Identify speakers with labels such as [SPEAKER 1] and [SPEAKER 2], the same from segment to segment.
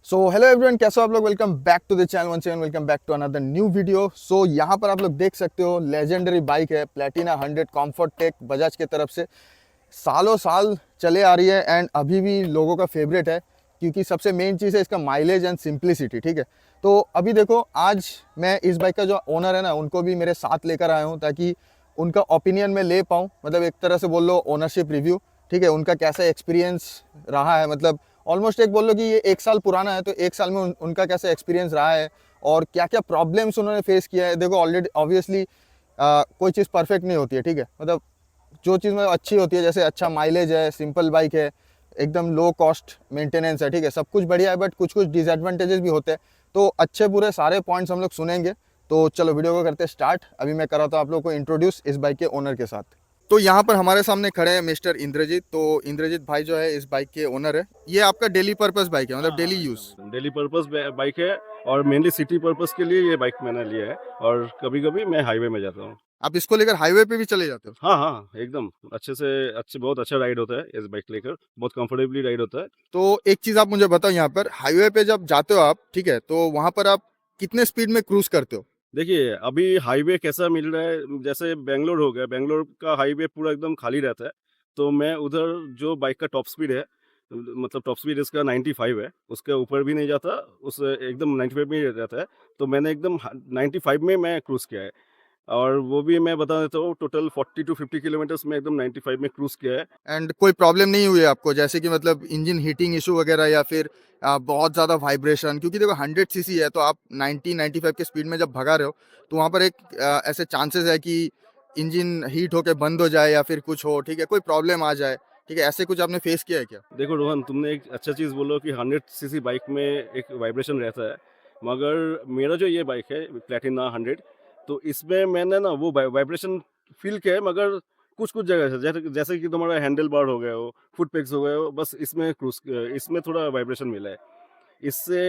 [SPEAKER 1] So hello everyone, कैसे हो आप लोग। Welcome back to the channel once again, welcome back to another new video. So यहाँ पर आप लोग देख सकते हो लेजेंडरी बाइक है प्लैटिना 100 कॉम्फर्ट टेक बजाज की तरफ से। सालों साल चले आ रही है एंड अभी भी लोगों का फेवरेट है, क्योंकि सबसे मेन चीज़ है इसका माइलेज एंड सिंप्लिसिटी। ठीक है, तो अभी देखो आज मैं इस बाइक का जो ओनर है ना उनको भी मेरे साथ लेकर आया हूँ, ताकि उनका ओपिनियन मैं ले पाऊँ। मतलब एक तरह से बोल लो ओनरशिप रिव्यू। ठीक है, उनका कैसा एक्सपीरियंस रहा है, मतलब ऑलमोस्ट एक बोल लो कि ये 1 साल पुराना है, तो 1 साल में उनका कैसा एक्सपीरियंस रहा है और क्या क्या प्रॉब्लम्स उन्होंने फेस किया है। देखो ऑलरेडी ऑब्वियसली कोई चीज़ परफेक्ट नहीं होती है। ठीक है, मतलब जो चीज़ में अच्छी होती है, जैसे अच्छा माइलेज है, सिंपल बाइक है, एकदम लो कॉस्ट मेंटेनेंस है। ठीक है, सब कुछ बढ़िया है, बट कुछ कुछ डिसएडवांटेजेस भी होते हैं। तो अच्छे बुरे सारे पॉइंट्स हम लोग सुनेंगे। तो चलो वीडियो को करते स्टार्ट। अभी मैं कराता हूँ आप लोग को इंट्रोड्यूस इस बाइक के ओनर के साथ। तो यहाँ पर हमारे सामने खड़े हैं मिस्टर इंद्रजीत। तो इंद्रजीत भाई जो है इस बाइक के ओनर है। ये आपका डेली पर्पस बाइक है, मतलब
[SPEAKER 2] हाँ
[SPEAKER 1] डेली
[SPEAKER 2] हाँ
[SPEAKER 1] यूज़।
[SPEAKER 2] एकदम डेली पर्पस बाइक है। और मेनली सिटी पर्पस के लिए ये बाइक मैंने लिया है। और कभी कभी मैं हाईवे में जाता हूँ।
[SPEAKER 1] आप इसको लेकर हाईवे पे भी चले जाते हो?
[SPEAKER 2] हाँ हाँ एकदम अच्छे से अच्छे बहुत अच्छा राइड होता है इस बाइक लेकर। बहुत कंफर्टेबली राइड होता है।
[SPEAKER 1] तो एक चीज़ आप मुझे बताओ, यहाँ पर हाईवे पे जब जाते हो आप, ठीक है, तो वहाँ पर आप कितने स्पीड में क्रूज करते हो?
[SPEAKER 2] देखिए अभी हाईवे कैसा मिल रहा है, जैसे बेंगलोर हो गया, बेंगलोर का हाईवे पूरा एकदम खाली रहता है। तो मैं उधर जो बाइक का टॉप स्पीड है, मतलब टॉप स्पीड इसका 95 है, उसके ऊपर भी नहीं जाता, उस एकदम 95 में ही रहता है। तो मैंने एकदम 95 में मैं क्रूज़ किया है। और वो भी मैं बता देता हूँ, टोटल 40 टू 50 किलोमीटर्स में एकदम 95 में क्रूज़ किया है।
[SPEAKER 1] एंड कोई प्रॉब्लम नहीं हुई है आपको, जैसे कि मतलब इंजन हीटिंग इशू वगैरह, या फिर बहुत ज़्यादा वाइब्रेशन? क्योंकि देखो 100 सीसी है, तो आप 90-95 के स्पीड में जब भगा रहे हो, तो वहाँ पर एक ऐसे चांसेस है कि इंजन हीट होके बंद हो जाए या फिर कुछ हो। ठीक है, कोई प्रॉब्लम आ जाए। ठीक है, ऐसे कुछ आपने फेस किया है क्या?
[SPEAKER 2] देखो रोहन, तुमने एक अच्छा चीज़ बोलो कि 100 सीसी बाइक में एक वाइब्रेशन रहता है। मगर मेरा जो ये बाइक है प्लेटिना 100, तो इसमें मैंने ना वो वाइब्रेशन फील किया है, मगर कुछ कुछ जगह से, जैसे जैसे कि तुम्हारा हैंडल बार हो गया हो, फुट पेग्स हो गए हो, बस इसमें क्रूज इसमें थोड़ा वाइब्रेशन मिला है। इससे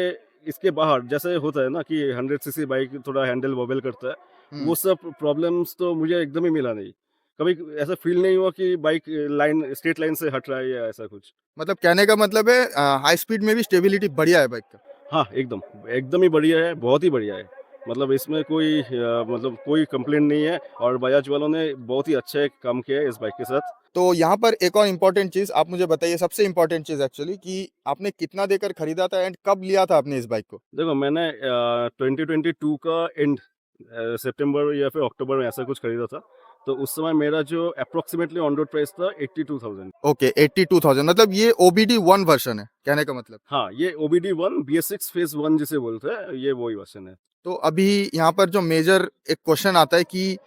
[SPEAKER 2] इसके बाहर जैसे होता है ना कि 100 सीसी बाइक थोड़ा हैंडल वॉबल करता है,
[SPEAKER 1] हम्म।
[SPEAKER 2] वो सब प्रॉब्लम्स तो मुझे एकदम ही मिला नहीं। कभी ऐसा फील नहीं हुआ कि बाइक लाइन स्ट्रेट लाइन से हट रहा है या ऐसा कुछ।
[SPEAKER 1] मतलब कहने का मतलब है हाई स्पीड में भी स्टेबिलिटी बढ़िया है बाइक का।
[SPEAKER 2] हाँ एकदम, एकदम ही बढ़िया है, बहुत ही बढ़िया है। मतलब इसमें कोई मतलब कोई कंप्लेंट नहीं है। और बजाज वालों ने बहुत ही अच्छा एक काम किया है इस बाइक के साथ।
[SPEAKER 1] तो यहाँ पर एक और इम्पोर्टेंट चीज़ आप मुझे बताइए, सबसे इम्पोर्टेंट चीज़ एक्चुअली, कि आपने कितना देकर खरीदा था एंड कब लिया था आपने इस बाइक को?
[SPEAKER 2] देखो मैंने 2022 का एंड सितंबर या फिर अक्टूबर में ऐसा कुछ खरीदा था। तो उस समय मेरा जो अप्रोक्सीमेटली ऑन रोड प्राइस था 82,000।
[SPEAKER 1] ओके, 82,000, मतलब ये OBD 1 वर्जन है कहने का मतलब।
[SPEAKER 2] हाँ, ये OBD1 BS6 फेज 1 जिसे बोलते हैं, ये वही वर्जन है।
[SPEAKER 1] तो अभी यहाँ पर जो मेजर एक क्वेश्चन आता है कि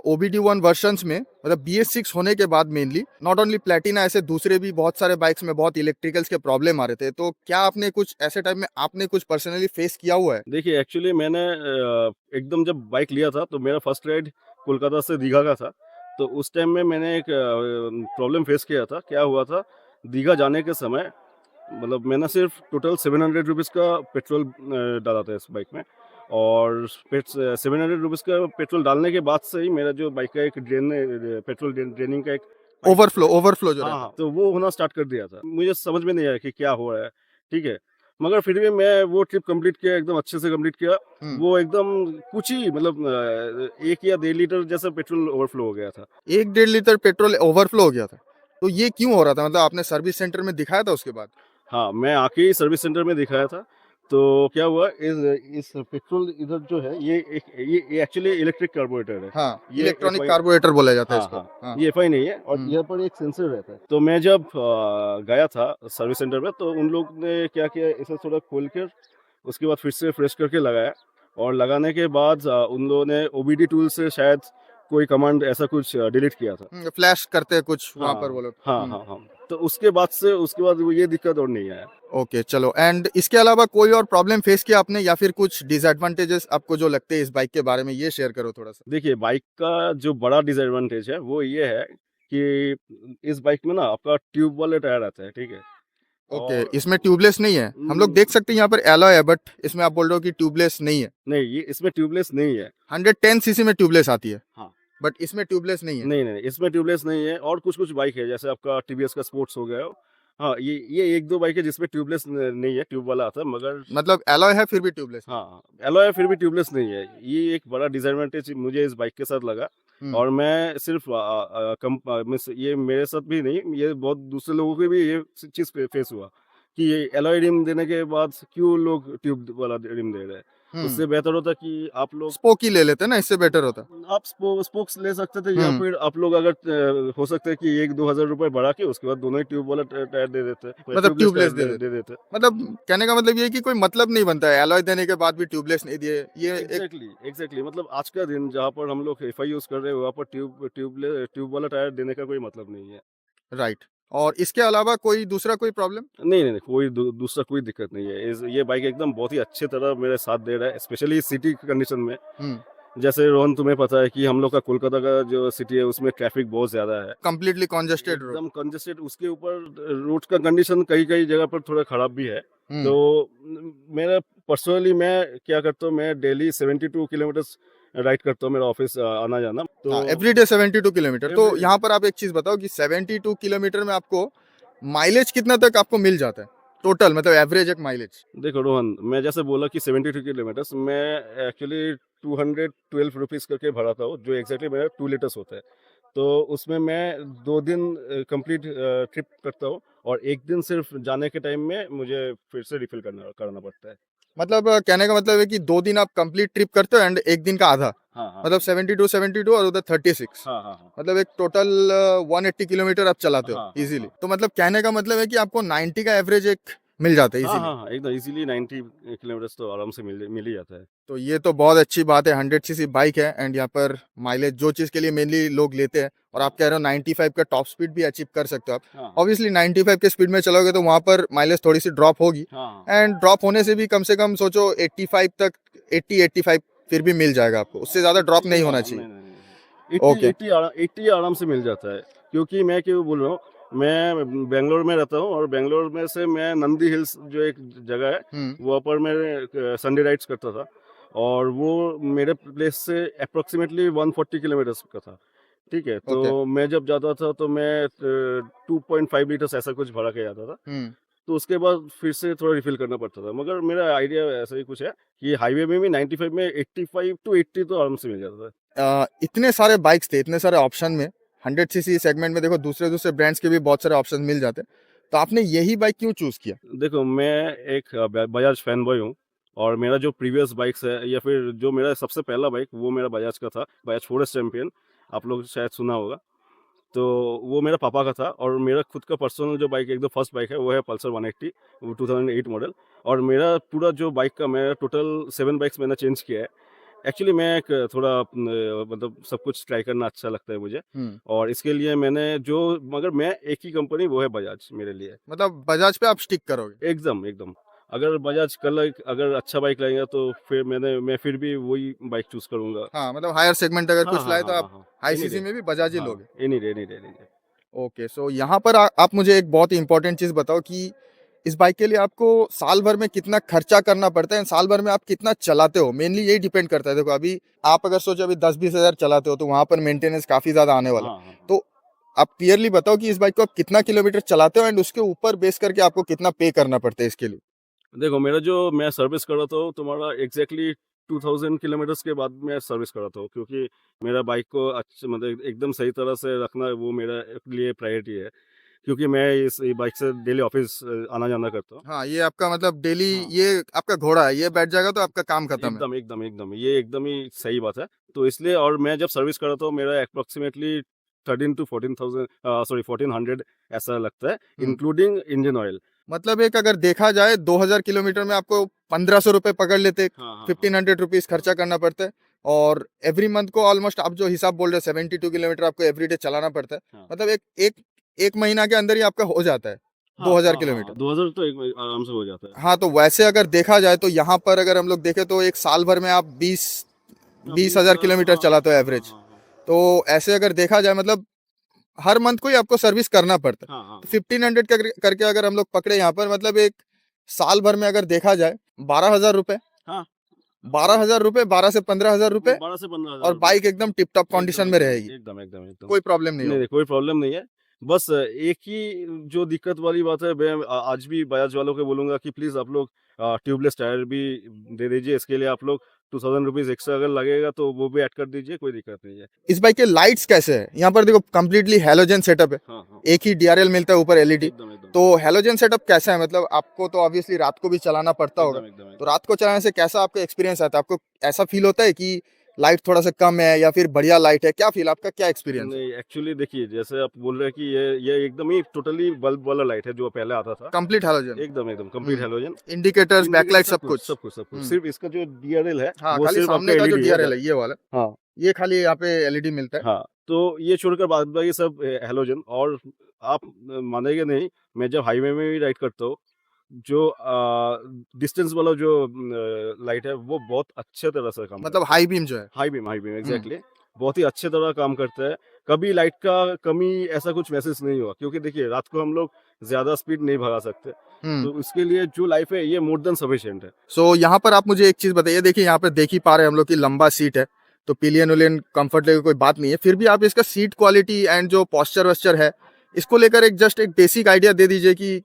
[SPEAKER 1] OBD 1 वर्जन्स में, मतलब BS6 होने के बाद मेनली नॉट ओनली प्लेटिना, ऐसे दूसरे भी बहुत सारे बाइक्स में बहुत इलेक्ट्रिकल्स के प्रॉब्लम आ रहे थे। तो क्या आपने कुछ ऐसे टाइम में आपने कुछ पर्सनली फेस किया हुआ है?
[SPEAKER 2] देखिए एक्चुअली मैंने एकदम जब बाइक लिया था तो मेरा फर्स्ट राइड कोलकाता से दीघा का था। तो उस टाइम में मैंने एक प्रॉब्लम फेस किया था। क्या हुआ था, दीघा जाने के समय, मतलब मैंने सिर्फ टोटल 700 रुपीज़ का पेट्रोल डाला था इस बाइक में। और 700 रुपीज़ का पेट्रोल डालने के बाद से ही मेरा जो बाइक का एक पेट्रोल ड्रेनिंग का एक पाइप
[SPEAKER 1] ओवरफ्लो,
[SPEAKER 2] होता है।
[SPEAKER 1] ओवरफ्लो जो
[SPEAKER 2] हाँ
[SPEAKER 1] रहता
[SPEAKER 2] हाँ, तो वो होना स्टार्ट कर दिया था। मुझे समझ में नहीं आया कि क्या हो रहा है। ठीक है, मगर फिर भी मैं वो ट्रिप कंप्लीट किया, एकदम अच्छे से कंप्लीट किया।
[SPEAKER 1] है।
[SPEAKER 2] वो एकदम कुछ ही मतलब 1 या 1.5 लीटर जैसा पेट्रोल ओवरफ्लो हो गया था।
[SPEAKER 1] 1-1.5 लीटर पेट्रोल ओवरफ्लो हो गया था? तो ये क्यों हो रहा था? मतलब आपने सर्विस सेंटर में दिखाया था उसके बाद?
[SPEAKER 2] हाँ, मैं आके ही सर्विस सेंटर में दिखाया था। तो क्या हुआ, इस पेट्रोल इधर जो है, ये एक्चुअली इलेक्ट्रिक कार्बोरेटर है।
[SPEAKER 1] हाँ,
[SPEAKER 2] ये
[SPEAKER 1] इलेक्ट्रॉनिक
[SPEAKER 2] एफआई,
[SPEAKER 1] कार्बोरेटर बोला जाता है
[SPEAKER 2] हाँ
[SPEAKER 1] इसको।
[SPEAKER 2] हाँ,
[SPEAKER 1] हाँ।
[SPEAKER 2] ये एफआई नहीं है। और
[SPEAKER 1] हम्म।
[SPEAKER 2] यहाँ पर एक सेंसर रहता है। तो मैं जब गया था सर्विस सेंटर में, तो उन लोग ने क्या किया, इसे थोड़ा खोल कर उसके बाद फिर से फ्रेश करके लगाया। और लगाने के बाद उन लोगों ने ओबीडी टूल से शायद कोई कमांड ऐसा कुछ डिलीट किया था।
[SPEAKER 1] फ्लैश करते हैं कुछ वहां पर वो
[SPEAKER 2] हाँ
[SPEAKER 1] लोग।
[SPEAKER 2] हाँ हाँ हाँ। तो उसके बाद वो ये दिक्कत और नहीं आया।
[SPEAKER 1] ओके चलो, एंड इसके अलावा कोई और प्रॉब्लम फेस किया आपने, या फिर कुछ डिसएडवांटेजेस आपको जो लगते हैं इस बाइक के बारे में, ये शेयर करो थोड़ा सा।
[SPEAKER 2] देखिए बाइक का जो बड़ा डिसएडवांटेज है वो ये है कि इस बाइक में ना आपका ट्यूब वाले टायर आता है। ठीक है।
[SPEAKER 1] ओके,
[SPEAKER 2] और
[SPEAKER 1] इसमें ट्यूबलेस नहीं है? हम लोग देख सकते हैं यहाँ पर एलॉय है, बट इसमें आप बोल रहे हो कि ट्यूबलेस नहीं है।
[SPEAKER 2] नहीं, ये इसमें ट्यूबलेस नहीं है।
[SPEAKER 1] 110 सीसी में ट्यूबलेस आती है,
[SPEAKER 2] हाँ,
[SPEAKER 1] बट इसमें ट्यूबलेस नहीं है।
[SPEAKER 2] नहीं नहीं, इसमें ट्यूबलेस नहीं है। और कुछ कुछ बाइक है, जैसे आपका टीवीएस का स्पोर्ट्स हो गया, हाँ, ये एक दो बाइक है जिसमें ट्यूबलेस नहीं है, ट्यूब वाला आता है, मगर
[SPEAKER 1] मतलब एलॉय है फिर भी ट्यूबलेस नहीं।
[SPEAKER 2] हाँ, एलॉय फिर भी ट्यूबलेस नहीं है। ये एक बड़ा डिसएडवांटेज मुझे इस बाइक के साथ लगा।
[SPEAKER 1] हम्म।
[SPEAKER 2] और मैं सिर्फ मीन्स ये मेरे साथ भी नहीं, ये बहुत दूसरे लोगों को भी ये चीज़ फेस हुआ कि ये एलॉय रिम देने के बाद क्यों लोग ट्यूब वाला रिम दे रहे हैं। उससे बेहतर होता कि आप लोग
[SPEAKER 1] स्पोक ही ले लेते ना, इससे बेटर होता।
[SPEAKER 2] आप स्पोक्स ले सकते थे, या फिर आप लोग अगर हो सकता है कि 1-2 हज़ार रुपए बढ़ा के उसके बाद दोनों ही ट्यूब वाला टायर दे देते,
[SPEAKER 1] मतलब
[SPEAKER 2] ट्यूबलेस टायर
[SPEAKER 1] ट्यूबलेस दे
[SPEAKER 2] दे देते।
[SPEAKER 1] मतलब कहने का मतलब ये है कि कोई मतलब नहीं बनता है एलॉय देने के बाद भी ट्यूबलेस नहीं दिए, ये एक
[SPEAKER 2] एग्जैक्टली मतलब आज का दिन जहाँ पर हम लोग एफ आई यूज कर रहे हैं वहाँ पर ट्यूब वाला टायर देने का कोई मतलब नहीं है।
[SPEAKER 1] राइट। और इसके अलावा कोई दूसरा कोई प्रॉब्लम?
[SPEAKER 2] नहीं, कोई दूसरा कोई दिक्कत नहीं है। ये बाइक एकदम बहुत ही अच्छे तरह मेरे साथ दे रहा है, स्पेशली सिटी कंडीशन में। जैसे रोहन, तुम्हें पता है कि हम लोग का कोलकाता का जो सिटी है उसमें ट्रैफिक बहुत ज्यादा है,
[SPEAKER 1] कंप्लीटली कॉन्जेस्टेड रोड।
[SPEAKER 2] एकदम कंजेस्टेड। उसके ऊपर रोड का कंडीशन कई कई जगह पर थोड़ा खराब भी है। तो मेरा पर्सनली मैं क्या करता हूँ, मैं डेली 72 किलोमीटर राइड करता हूँ मेरा ऑफिस आना जाना। तो
[SPEAKER 1] एवरीडे 72 किलोमीटर। तो
[SPEAKER 2] Every-
[SPEAKER 1] यहाँ पर आप एक चीज बताओ कि 72 किलोमीटर में आपको माइलेज कितना तक आपको मिल जाता है टोटल, मतलब एवरेज एक माइलेज?
[SPEAKER 2] देखो रोहन, मैं जैसे बोला कि 72 किलोमीटर्स मैं एक्चुअली 212 रुपीज़ करके भराता हूँ, जो एग्जैक्टली मेरा 2 लीटर्स होता है। तो उसमें मैं 2 दिन कंप्लीट ट्रिप करता हूँ, और एक दिन सिर्फ जाने के टाइम में मुझे फिर से रिफिल करना पड़ता है।
[SPEAKER 1] मतलब कहने का मतलब है कि 2 दिन आप कंप्लीट ट्रिप करते हो एंड एक दिन का आधा,
[SPEAKER 2] हाँ
[SPEAKER 1] मतलब 72 और उधर 36,
[SPEAKER 2] हाँ
[SPEAKER 1] मतलब एक टोटल 180 किलोमीटर आप चलाते हो
[SPEAKER 2] हाँ
[SPEAKER 1] इजीली। तो मतलब कहने का मतलब है कि आपको 90 का एवरेज एक मिल जाता है इजीली।
[SPEAKER 2] हाँ, एकदम इजीली 90 किलोमीटर्स तो आराम से मिल ही जाता है।
[SPEAKER 1] तो ये तो बहुत अच्छी बात है, 100 सीसी बाइक है एंड यहाँ पर माइलेज जो चीज़ के लिए मेनली लोग लेते हैं, और आप कह रहे हो 95 का टॉप स्पीड भी अचीव कर सकते हो आप।
[SPEAKER 2] हाँ
[SPEAKER 1] ऑब्वियसली 95 के स्पीड में चलोगे तो वहाँ पर माइलेज थोड़ी सी ड्रॉप होगी,
[SPEAKER 2] हाँ
[SPEAKER 1] एंड ड्रॉप होने से भी कम से कम सोचो 85 तक, 80-85 फिर भी मिल जाएगा आपको, उससे ज़्यादा ड्रॉप नहीं होना चाहिए।
[SPEAKER 2] नहीं,
[SPEAKER 1] ओके।
[SPEAKER 2] 80 आराम से मिल जाता है। क्योंकि मैं क्यों बोल रहा हूँ, मैं बेंगलोर में रहता हूँ, और बेंगलोर में से मैं नंदी हिल्स जो एक जगह है वहाँ पर मैं संडे राइड्स करता था, और वो मेरे प्लेस से अप्रोक्सीमेटली 140 किलोमीटर्स का था। ठीक है,
[SPEAKER 1] ओके।
[SPEAKER 2] तो मैं जब जाता था तो मैं 2.5 लीटर्स ऐसा कुछ भरा के जाता था। तो उसके बाद फिर से थोड़ा रिफिल करना पड़ता था, मगर मेरा आइडिया ऐसा ही कुछ है कि हाईवे में भी 95 में 85 टू 80 तो आराम से मिल जाता था।
[SPEAKER 1] इतने सारे बाइक्स थे, इतने सारे ऑप्शन में, 100 सीसी सेगमेंट में देखो दूसरे दूसरे ब्रांड्स के भी बहुत सारे ऑप्शन मिल जाते हैं, तो आपने यही बाइक क्यों चूज किया?
[SPEAKER 2] देखो, मैं एक बजाज फैन बॉय हूँ, और मेरा जो प्रीवियस बाइक्स है, या फिर जो मेरा सबसे पहला बाइक, वो मेरा बजाज का था, बजाज फॉरेस्ट चैंपियन। आप लोग शायद सुना होगा। तो वो मेरा पापा का था, और मेरा खुद का पर्सनल जो बाइक एकदम फर्स्ट बाइक है वो है पल्सर 180, वो 2008 मॉडल। और मेरा पूरा जो बाइक का, मैं टोटल 7 बाइक्स मैंने चेंज किया है। एक्चुअली मैं एक थोड़ा मतलब सब कुछ ट्राई करना अच्छा लगता है मुझे, और इसके लिए मैंने जो, मगर मैं एक ही कंपनी, वो है बजाज मेरे लिए।
[SPEAKER 1] मतलब बजाज पे आप स्टिक करोगे?
[SPEAKER 2] एकदम एकदम। अगर बजाज कल अगर अच्छा बाइक लाएगा तो फिर मैं फिर भी वही बाइक चूज करूंगा।
[SPEAKER 1] हाँ, मतलब हायर सेगमेंट अगर
[SPEAKER 2] हाँ
[SPEAKER 1] कुछ
[SPEAKER 2] हाँ
[SPEAKER 1] लाए तो
[SPEAKER 2] हाँ हाँ
[SPEAKER 1] आप
[SPEAKER 2] हाँ,
[SPEAKER 1] हाई
[SPEAKER 2] एनी
[SPEAKER 1] सीसी
[SPEAKER 2] डे।
[SPEAKER 1] में भी बजाज ही
[SPEAKER 2] हाँ,
[SPEAKER 1] लोगे।
[SPEAKER 2] Any day.
[SPEAKER 1] ओके, सो यहाँ पर आप मुझे एक बहुत ही इंपॉर्टेंट चीज़ बताओ कि इस बाइक के लिए आपको साल भर में कितना खर्चा करना पड़ता है, साल भर में आप कितना चलाते हो, मेनली यही डिपेंड करता है। देखो अभी आप अगर सोचो अभी 10-20 हज़ार चलाते हो तो वहाँ पर मेंटेनेंस काफ़ी ज़्यादा आने वाला
[SPEAKER 2] हाँ
[SPEAKER 1] है।
[SPEAKER 2] हाँ हाँ।
[SPEAKER 1] तो आप क्लियरली बताओ कि इस बाइक को आप कितना किलोमीटर चलाते हो एंड उसके ऊपर बेस करके आपको कितना पे करना पड़ता है इसके लिए?
[SPEAKER 2] देखो, मेरा जो मैं सर्विस कर रहा था तुम्हारा एग्जैक्टली 2000 किलोमीटर्स के बाद मैं सर्विस कर रहा था, क्योंकि मेरा बाइक को अच्छा, मतलब एकदम सही तरह से रखना, वो मेरा लिए प्रायोरिटी है। क्योंकि मैं इस बाइक से डेली ऑफिस आना जाना करता हूँ।
[SPEAKER 1] हाँ, ये आपका मतलब डेली,
[SPEAKER 2] हाँ,
[SPEAKER 1] ये आपका घोड़ा है, ये बैठ जाएगा तो आपका काम खत्म है।
[SPEAKER 2] एकदम ये एकदम ही सही बात है। तो इसलिए, और मैं जब सर्विस कर रहा था मेरा अप्रोक्सीमेटली 1400 ऐसा लगता है, इंक्लूडिंग इंजन ऑयल।
[SPEAKER 1] मतलब एक अगर देखा जाए 2000 किलोमीटर में आपको 1500 रुपये पकड़ लेते,
[SPEAKER 2] हाँ
[SPEAKER 1] 1500 रुपीज खर्चा करना पड़ता है, और एवरी मंथ को ऑलमोस्ट आप जो हिसाब बोल रहे हैं 72 किलोमीटर आपको एवरीडे चलाना पड़ता है,
[SPEAKER 2] हाँ
[SPEAKER 1] मतलब एक महीना के अंदर ही आपका हो जाता है 2000 किलोमीटर।
[SPEAKER 2] 2000 तो आराम से हो जाता है।
[SPEAKER 1] हाँ, तो वैसे अगर देखा जाए तो यहाँ पर अगर हम लोग देखें तो एक साल भर में आप 20,000 किलोमीटर चलाते हो एवरेज। तो ऐसे अगर देखा जाए मतलब हर मंथ को ही आपको सर्विस करना पड़ता है। तो 1500 करके अगर हम लोग पकड़े यहाँ पर, मतलब एक साल भर में अगर देखा जाए 12,000 रुपए,
[SPEAKER 2] हाँ
[SPEAKER 1] 12,000 रुपए, 12 से 15,000 रुपए,
[SPEAKER 2] 12 से 15
[SPEAKER 1] और
[SPEAKER 2] हजार
[SPEAKER 1] बाइक एकदम टिप टॉप कंडीशन में रहेगी,
[SPEAKER 2] एकदम
[SPEAKER 1] कोई प्रॉब्लम नहीं
[SPEAKER 2] नहीं
[SPEAKER 1] होगा।
[SPEAKER 2] कोई प्रॉब्लम नहीं है। बस एक ही जो दिक्कत वाली बात है, मैं आज भी बजाज वालों को बोलूँगा कि प्लीज़ आप लोग ट्यूबलेस टायर भी दे दीजिए। इसके लिए आप लोग ₹2000 एक्स्ट्रा अगर लगेगा तो वो भी ऐड कर दीजिए, कोई दिक्कत नहीं है।
[SPEAKER 1] इस बाइक के लाइट्स कैसे हैं? यहाँ पर देखो कंप्लीटली हैलोजन सेटअप है,
[SPEAKER 2] हाँ, हाँ।
[SPEAKER 1] एक ही डीआरएल मिलता है ऊपर एलईडी।
[SPEAKER 2] एकदम, एकदम।
[SPEAKER 1] तो हैलोजन सेटअप कैसा है? मतलब आपको तो ऑब्वियसली रात को भी चलाना पड़ता होगा,
[SPEAKER 2] एकदम, एकदम,
[SPEAKER 1] तो
[SPEAKER 2] एकदम।
[SPEAKER 1] रात को चलाने से कैसा आपका एक्सपीरियंस आता है? आपको ऐसा फील होता है कि लाइट थोड़ा सा कम है या फिर बढ़िया लाइट है? क्या फील, आपका क्या एक्सपीरियंस है?
[SPEAKER 2] नहीं, एक्चुअली देखिए, जैसे आप बोल रहे हैं कि ये एकदम ही टोटली बल्ब वाला लाइट है जो पहले आता था।
[SPEAKER 1] Complete halogen.
[SPEAKER 2] एकदम, एकदम complete halogen.
[SPEAKER 1] Indicators,
[SPEAKER 2] indicator
[SPEAKER 1] backlight,
[SPEAKER 2] सब
[SPEAKER 1] सब
[SPEAKER 2] कुछ,
[SPEAKER 1] कुछ।
[SPEAKER 2] सब कुछ, सब कुछ।
[SPEAKER 1] हम्म।
[SPEAKER 2] सिर्फ़ इसका जो डीआरएल है,
[SPEAKER 1] हाँ,
[SPEAKER 2] वो
[SPEAKER 1] खाली
[SPEAKER 2] सिर्फ़ आपका
[SPEAKER 1] सामने का जो
[SPEAKER 2] एलईडी है।
[SPEAKER 1] डीआरएल है ये वाला,
[SPEAKER 2] हाँ,
[SPEAKER 1] ये खाली यहाँ पे एलईडी मिलता है।
[SPEAKER 2] हाँ। तो ये छोड़कर बाद बाकी सब हैलोजन। और आप मानेंगे नहीं, मैं जब हाईवे में भी राइड करता हूँ, जो डिस्टेंस वाला जो लाइट है, वो बहुत अच्छे तरह से काम
[SPEAKER 1] मतलब
[SPEAKER 2] करता है।
[SPEAKER 1] हाई बीम जो है।
[SPEAKER 2] हाई बीम
[SPEAKER 1] हम्म।
[SPEAKER 2] एग्ज़ैक्टली। बहुत ही अच्छे तरह काम करता है। कभी लाइट का कमी ऐसा कुछ महसूस नहीं हुआ, क्योंकि देखिए रात को हम लोग ज़्यादा स्पीड नहीं भगा सकते।
[SPEAKER 1] हम्म।
[SPEAKER 2] तो इसके लिए जो लाइफ है ये मोर देन सफिशिएंट है।
[SPEAKER 1] सो यहाँ पर आप मुझे एक चीज बताइए, देखिए यहाँ पे देख ही पा रहे हैं हम लोग की लंबा सीट है, तो पिलियन उलियन कंफर्ट लेकर कोई बात नहीं है, फिर भी आप इसका सीट क्वालिटी एंड जो पॉस्चर वस्चर है इसको लेकर एक जस्ट एक बेसिक आइडिया दे दीजिए कि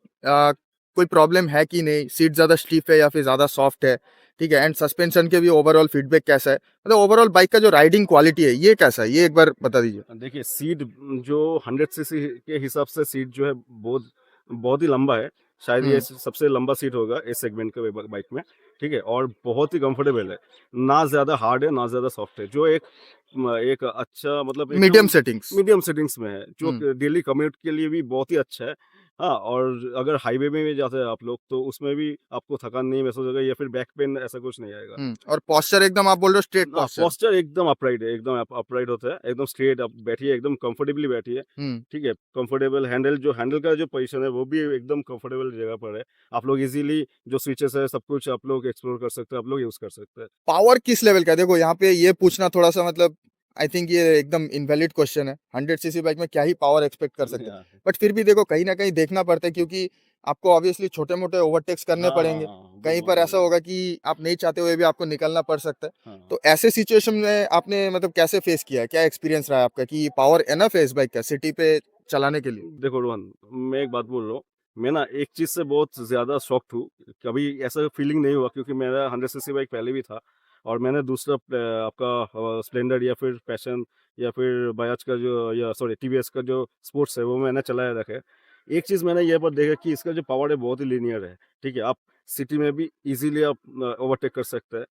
[SPEAKER 1] कोई प्रॉब्लम है कि नहीं, सीट ज्यादा स्टीफ है या फिर ज्यादा सॉफ्ट है, ठीक है, एंड सस्पेंशन के भी ओवरऑल फीडबैक कैसा है, मतलब ओवरऑल बाइक का जो राइडिंग क्वालिटी है ये कैसा है, ये एक बार बता दीजिए।
[SPEAKER 2] देखिए सीट जो 100 सीसी के हिसाब से सीट जो है बहुत बहुत ही लंबा है। शायद ये
[SPEAKER 1] हम्म।
[SPEAKER 2] सबसे लंबा सीट होगा इस सेगमेंट के बाइक में। ठीक है, और बहुत ही कंफर्टेबल है। ना ज़्यादा हार्ड है, ना ज़्यादा सॉफ्ट है, जो एक अच्छा मतलब
[SPEAKER 1] मीडियम
[SPEAKER 2] एकदम
[SPEAKER 1] सेटिंग्स।
[SPEAKER 2] मीडियम सेटिंग्स में है, जो
[SPEAKER 1] हम्म।
[SPEAKER 2] डेली कम्यूट के लिए भी बहुत ही अच्छा है। हाँ, और अगर हाईवे में भी जाते हैं आप लोग, तो उसमें भी आपको थकान नहीं महसूस होगा या फिर बैक पेन ऐसा कुछ नहीं आएगा।
[SPEAKER 1] और पॉस्चर एकदम आप बोल रहे हो स्ट्रेट
[SPEAKER 2] हाँ,
[SPEAKER 1] पॉस्चर।
[SPEAKER 2] पोस्चर एकदम अपराइट है, एकदम अपराइट होता है, एकदम स्ट्रेट आप बैठिए, एकदम कंफर्टेबली बैठिए।
[SPEAKER 1] हम्म।
[SPEAKER 2] ठीक है, कंफर्टेबल हैंडल का जो पोजीशन है वो भी एकदम कंफर्टेबल जगह पर है। आप लोग इजीली जो स्विचेस है सब कुछ आप लोग एक्सप्लोर कर सकते हैं, आप लोग यूज कर सकते हैं।
[SPEAKER 1] पावर किस लेवल का है? देखो यहाँ पे ये पूछना थोड़ा सा मतलब आई थिंक ये एकदम इनवैलिड क्वेश्चन है, 100 सीसी बाइक में क्या ही पावर एक्सपेक्ट कर सकते हैं,
[SPEAKER 2] हाँ,
[SPEAKER 1] बट फिर भी देखो कहीं ना कहीं देखना पड़ता है, क्योंकि आपको ऑब्वियसली छोटे मोटे ओवरटेक्स करने
[SPEAKER 2] हाँ,
[SPEAKER 1] पड़ेंगे,
[SPEAKER 2] हाँ,
[SPEAKER 1] कहीं
[SPEAKER 2] वो
[SPEAKER 1] पर
[SPEAKER 2] तो
[SPEAKER 1] ऐसा
[SPEAKER 2] है।
[SPEAKER 1] होगा कि आप नहीं चाहते हुए भी आपको निकलना पड़ सकता है।
[SPEAKER 2] हाँ।
[SPEAKER 1] तो ऐसे सिचुएशन में आपने मतलब कैसे फेस किया है, क्या एक्सपीरियंस रहा है आपका कि पावर एनफ है इस बाइक का सिटी पे चलाने के लिए?
[SPEAKER 2] देखो रोहन, मैं एक बात बोल रहा हूँ। मैं ना एक चीज़ से बहुत ज़्यादा शॉक्ड हूँ। कभी ऐसा फीलिंग नहीं हुआ, क्योंकि मेरा 100 सीसी बाइक पहले भी था। और मैंने दूसरा आपका स्प्लेंडर या फिर पैशन या फिर बजाज का जो या सॉरी टीवीएस का जो स्पोर्ट्स है वो मैंने चलाया रखा है। एक चीज़ मैंने ये पर देखा कि इसका जो पावर है बहुत ही लीनियर है। ठीक है, आप सिटी में भी इजीली आप ओवरटेक कर सकते हैं।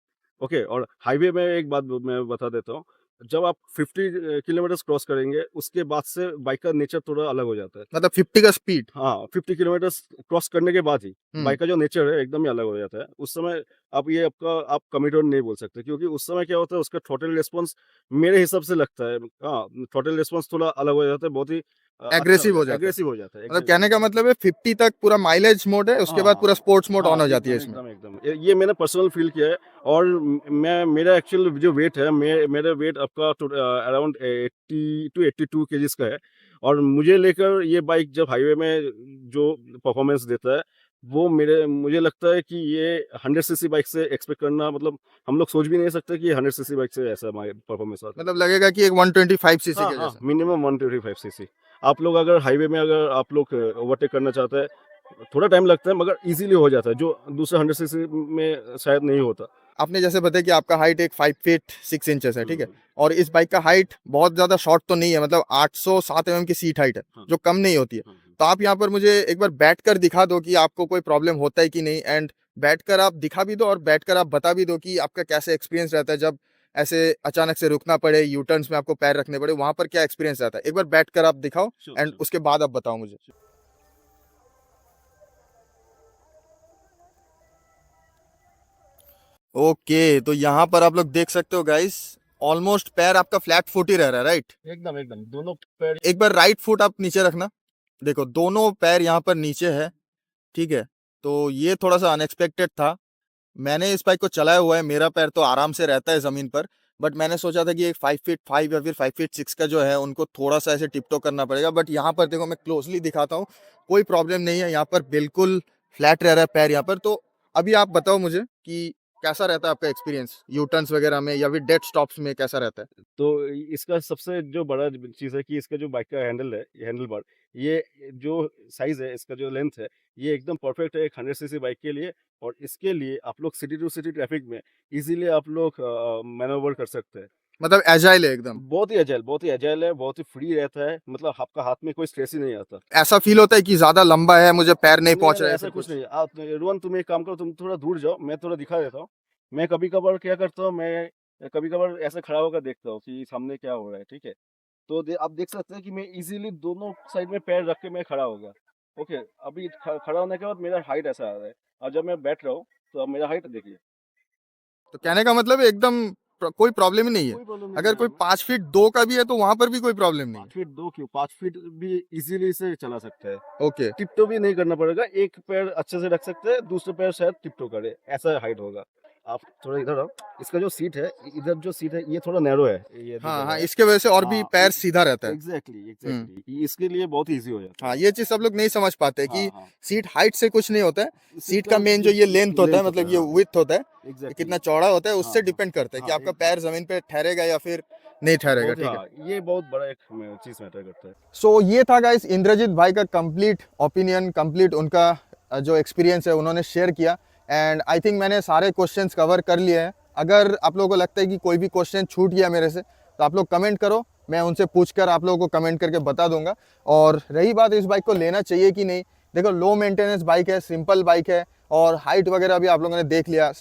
[SPEAKER 2] ओके, और हाईवे में एक बात मैं बता देता हूँ। जब आप 50 किलोमीटर्स क्रॉस करेंगे, उसके बाद से बाइक का नेचर थोड़ा अलग हो जाता है।
[SPEAKER 1] मतलब 50 का स्पीड।
[SPEAKER 2] हाँ, 50 किलोमीटर्स क्रॉस करने के बाद ही
[SPEAKER 1] हम्म।
[SPEAKER 2] बाइक का जो नेचर है एकदम ही अलग हो जाता है। उस समय आप कमिटेड नहीं बोल सकते, क्योंकि उस समय क्या होता है, उसका थ्रॉटल रिस्पॉन्स मेरे हिसाब से लगता है, हाँ, थ्रॉटल रिस्पॉन्स थोड़ा अलग हो जाता है, बहुत ही अच्छा हो
[SPEAKER 1] एग्रेसिव हो
[SPEAKER 2] जाता है,
[SPEAKER 1] जाता है,
[SPEAKER 2] एग्रेसिव हो जाता है,
[SPEAKER 1] मतलब कहने का
[SPEAKER 2] एग्रेसिव।
[SPEAKER 1] मतलब है 50 तक पूरा माइलेज मोड है, उसके बाद पूरा
[SPEAKER 2] हाँ,
[SPEAKER 1] स्पोर्ट्स मोड ऑन
[SPEAKER 2] हाँ,
[SPEAKER 1] हो जाती है
[SPEAKER 2] एकदम,
[SPEAKER 1] इसमें।
[SPEAKER 2] एकदम, एकदम। ये मैंने पर्सनल फ़ील किया है। और मेरा एक्चुअल जो वेट है, मेरा वेट आपका अराउंड 80 टू 82 केजीज़ का है। और मुझे लेकर ये बाइक जब हाईवे में जो परफ़ॉर्मेंस देता है, वो मुझे लगता है कि ये 100 सीसी बाइक से एक्सपेक्ट करना, मतलब हम लोग सोच भी नहीं सकते कि 100 सीसी बाइक से ऐसा परफ़ॉर्मेंस आता है।
[SPEAKER 1] मतलब लगेगा कि एक 125 सीसी
[SPEAKER 2] हाँ,
[SPEAKER 1] के
[SPEAKER 2] हाँ,
[SPEAKER 1] जैसा।
[SPEAKER 2] Minimum 125 CC. आप लोग अगर हाईवे में अगर आप लोग ओवरटेक करना चाहते हैं, थोड़ा टाइम लगता है मगर ईज़िली हो जाता है, जो दूसरा 100 सीसी में शायद नहीं होता।
[SPEAKER 1] आपने जैसे बताया कि आपका हाइट एक 5 फीट 6 इंचेस है, ठीक है,
[SPEAKER 2] हुँ,
[SPEAKER 1] और इस बाइक का हाइट बहुत ज्यादा शॉर्ट तो नहीं है, मतलब 807 की सीट हाइट है,
[SPEAKER 2] हाँ,
[SPEAKER 1] जो कम नहीं होती है।
[SPEAKER 2] हाँ,
[SPEAKER 1] तो आप यहाँ पर मुझे एक बार बैठ कर दिखा दो कि आपको कोई प्रॉब्लम होता है कि नहीं, एंड बैठकर आप दिखा भी दो और बैठकर आप बता भी दो कि आपका कैसे एक्सपीरियंस रहता है जब ऐसे अचानक से रुकना पड़े, यू टर्न्स में आपको पैर रखने पड़े, वहां पर क्या एक्सपीरियंस रहता है, एक बार बैठकर आप दिखाओ
[SPEAKER 2] श्योर,
[SPEAKER 1] एंड
[SPEAKER 2] श्योर।
[SPEAKER 1] उसके बाद आप बताओ मुझे। ओके, तो यहाँ पर आप लोग देख सकते हो गाइस, ऑलमोस्ट पैर आपका फ्लैट फुट ही रह रहा है, राइट?
[SPEAKER 2] एकदम, एकदम, दोनों पैर।
[SPEAKER 1] एक बार राइट फुट आप नीचे रखना, देखो दोनों पैर यहाँ पर नीचे है, ठीक है। तो ये थोड़ा सा अनएक्सपेक्टेड था, मैंने इस बाइक को चलाया हुआ है, मेरा पैर तो आराम से रहता है जमीन पर, बट मैंने सोचा था कि एक 5 फीट 5 या फिर 5 फीट 6 का जो है उनको थोड़ा सा ऐसे टिपटो करना पड़ेगा, बट यहाँ पर देखो मैं क्लोजली दिखाता हूँ, कोई प्रॉब्लम नहीं है, यहाँ पर बिल्कुल फ्लैट रह रहा है पैर यहाँ पर। तो अभी आप बताओ मुझे कि कैसा रहता है आपका एक्सपीरियंस यू टर्न्स वगैरह में या फिर डेड स्टॉप्स में कैसा रहता है?
[SPEAKER 2] तो इसका सबसे जो बड़ा चीज़ है कि इसका जो बाइक का हैंडल है, ये हैंडल बार, ये जो साइज़ है, इसका जो लेंथ है, ये एकदम परफेक्ट है एक 100 सीसी बाइक के लिए। और इसके लिए आप लोग सिटी टू सिटी ट्रैफिक में इज़िली आप लोग मैनूवर कर सकते हैं।
[SPEAKER 1] मतलब एजाइल है एकदम।
[SPEAKER 2] बहुत ही एजाइल है, बहुत ही फ्री रहता है, मतलब आपका हाथ में कोई स्ट्रेस ही नहीं आता।
[SPEAKER 1] ऐसा फील होता है कि ज्यादा लंबा है, मुझे पैर नहीं पहुंच रहे
[SPEAKER 2] ऐसा
[SPEAKER 1] फिर
[SPEAKER 2] कुछ
[SPEAKER 1] कुछ?
[SPEAKER 2] नहीं है। आप रोहन, तुम एक काम करो, तुम थोड़ा दूर जाओ, मैं थोड़ा दिखा देता हूँ। मैं कभी-कभार क्या करता हूँ, मैं कभी-कभार ऐसे खड़ा होकर देखता हूँ कि सामने क्या हो रहा है, ठीक है? तो आप देख सकते हैं कि मैं इजीली दोनों साइड में पैर रख के मैं खड़ा हो गया। ओके, अभी खड़ा होने के बाद मेरा हाइट ऐसा आ रहा है, और जब मैं बैठ रहा हूँ तो अब मेरा हाइट देखिए।
[SPEAKER 1] तो कहने का मतलब एकदम कोई प्रॉब्लम ही नहीं है।
[SPEAKER 2] कोई प्रॉब्लम नहीं
[SPEAKER 1] अगर
[SPEAKER 2] है
[SPEAKER 1] कोई
[SPEAKER 2] भाई।
[SPEAKER 1] 5 फीट 2 का भी है तो वहां पर भी कोई प्रॉब्लम नहीं
[SPEAKER 2] 5 फीट 2 क्यों, 5 फीट भी इजीली से चला सकता है।
[SPEAKER 1] है। ओके।
[SPEAKER 2] टिप्टो भी नहीं करना पड़ेगा, एक पैर अच्छे से रख सकते हैं, दूसरे पैर शायद टिप्टो करे, ऐसा हाइट होगा। आप थोड़ा इधर आओ। इसका जो सीट है, इधर जो सीट है ये थोड़ा नैरो है, ये जो
[SPEAKER 1] हाँ
[SPEAKER 2] जगह
[SPEAKER 1] हाँ,
[SPEAKER 2] है।
[SPEAKER 1] इसके वजह से और भी
[SPEAKER 2] हाँ,
[SPEAKER 1] पैर सीधा रहता है।
[SPEAKER 2] एग्जैक्टली
[SPEAKER 1] हम्म।
[SPEAKER 2] एग्जैक्टली, इसके लिए बहुत ईजी हो जाता
[SPEAKER 1] हाँ,
[SPEAKER 2] है।
[SPEAKER 1] ये चीज सब लोग नहीं समझ पाते कि
[SPEAKER 2] हाँ हाँ,
[SPEAKER 1] सीट हाइट से कुछ नहीं होता है।
[SPEAKER 2] सीट
[SPEAKER 1] सीट
[SPEAKER 2] का
[SPEAKER 1] का मेन जो ये लेंथ होता है,
[SPEAKER 2] लेंथ होता
[SPEAKER 1] मतलब
[SPEAKER 2] है,
[SPEAKER 1] ये
[SPEAKER 2] हाँ
[SPEAKER 1] विड्थ होता है, ये
[SPEAKER 2] एग्जैक्टली।
[SPEAKER 1] कितना चौड़ा होता है,
[SPEAKER 2] हाँ
[SPEAKER 1] उससे
[SPEAKER 2] हाँ
[SPEAKER 1] डिपेंड करता है कि
[SPEAKER 2] हाँ,
[SPEAKER 1] आपका
[SPEAKER 2] एक
[SPEAKER 1] पैर जमीन पे ठहरेगा या फिर नहीं ठहरेगा।
[SPEAKER 2] बहुत,
[SPEAKER 1] ठीक है।
[SPEAKER 2] हाँ ये बहुत बड़ा एक चीज मैटर करता है।
[SPEAKER 1] सो ये था गाइस इंद्रजीत भाई का कंप्लीट ओपिनियन, कंप्लीट उनका जो एक्सपीरियंस है उन्होंने शेयर किया। एंड आई थिंक मैंने सारे क्वेश्चंस कवर कर लिए हैं। अगर आप लोगों को लगता है कि कोई भी क्वेश्चन छूट गया मेरे से, तो आप लोग कमेंट करो, मैं उनसे पूछकर आप लोगों को कमेंट करके बता दूंगा। और रही बात इस बाइक को लेना चाहिए कि नहीं, देखो लो मेंटेनेंस बाइक है, सिंपल बाइक है, और हाइट वगैरह भी आप लोगों ने देख लिया।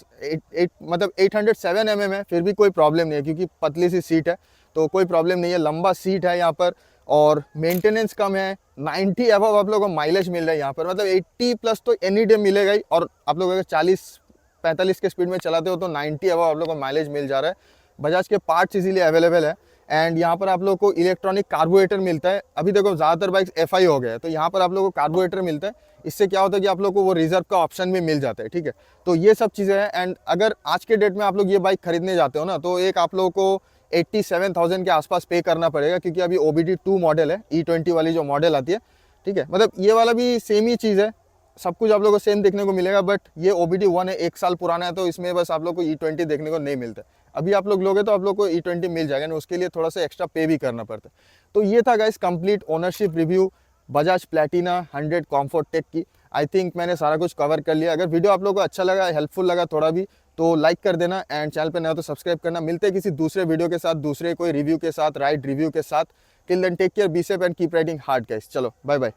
[SPEAKER 1] मतलब 807 mm है, फिर भी कोई प्रॉब्लम नहीं है क्योंकि पतली सी सीट है, तो कोई प्रॉब्लम नहीं है। लंबा सीट है यहाँ पर, और मेंटेनेंस कम है। 90 अबव आप लोगों को माइलेज मिल रहा है यहाँ पर, मतलब 80 प्लस तो एनी डे मिलेगा ही। और आप लोग अगर 40-45 के स्पीड में चलाते हो तो 90 अबव आप लोग को माइलेज मिल जा रहा है। बजाज के पार्ट्स इसीलिए अवेलेबल है। एंड यहाँ पर आप लोग को इलेक्ट्रॉनिक कार्बोरेटर मिलता है। अभी देखो ज़्यादातर बाइक्स FI हो गए हैं, तो यहाँ पर आप लोग को कार्बोरेटर मिलता है। इससे क्या होता है कि आप लोग को वो रिजर्व का ऑप्शन भी मिल जाता है। ठीक है, तो ये सब चीज़ें हैं। एंड अगर आज के डेट में आप लोग ये बाइक खरीदने जाते हो ना, तो एक आप लोगों को 87,000 के आसपास पे करना पड़ेगा, क्योंकि अभी OBD2 मॉडल है, E20 वाली जो मॉडल आती है। ठीक है, मतलब ये वाला भी सेम ही चीज़ है, सब कुछ आप लोगों को सेम देखने को मिलेगा। बट ये OBD1 है, 1 साल पुराना है, तो इसमें बस आप लोग को E20 देखने को नहीं मिलता। अभी आप लोग लोगे तो आप लोग को E20 मिल जाएगा, ना उसके लिए थोड़ा सा एक्स्ट्रा पे भी करना पड़ता है। तो ये था guys complete ownership review Bajaj Platina 100 comfort tech की। आई थिंक मैंने सारा कुछ कवर कर लिया। अगर वीडियो आप लोगों को अच्छा लगा, हेल्पफुल लगा थोड़ा भी, तो लाइक कर देना, एंड चैनल पे नया हो तो सब्सक्राइब करना। मिलते हैं किसी दूसरे वीडियो के साथ, दूसरे कोई रिव्यू के साथ, राइड रिव्यू के साथ। Till then take care, be safe and keep riding hard guys. चलो बाय बाय।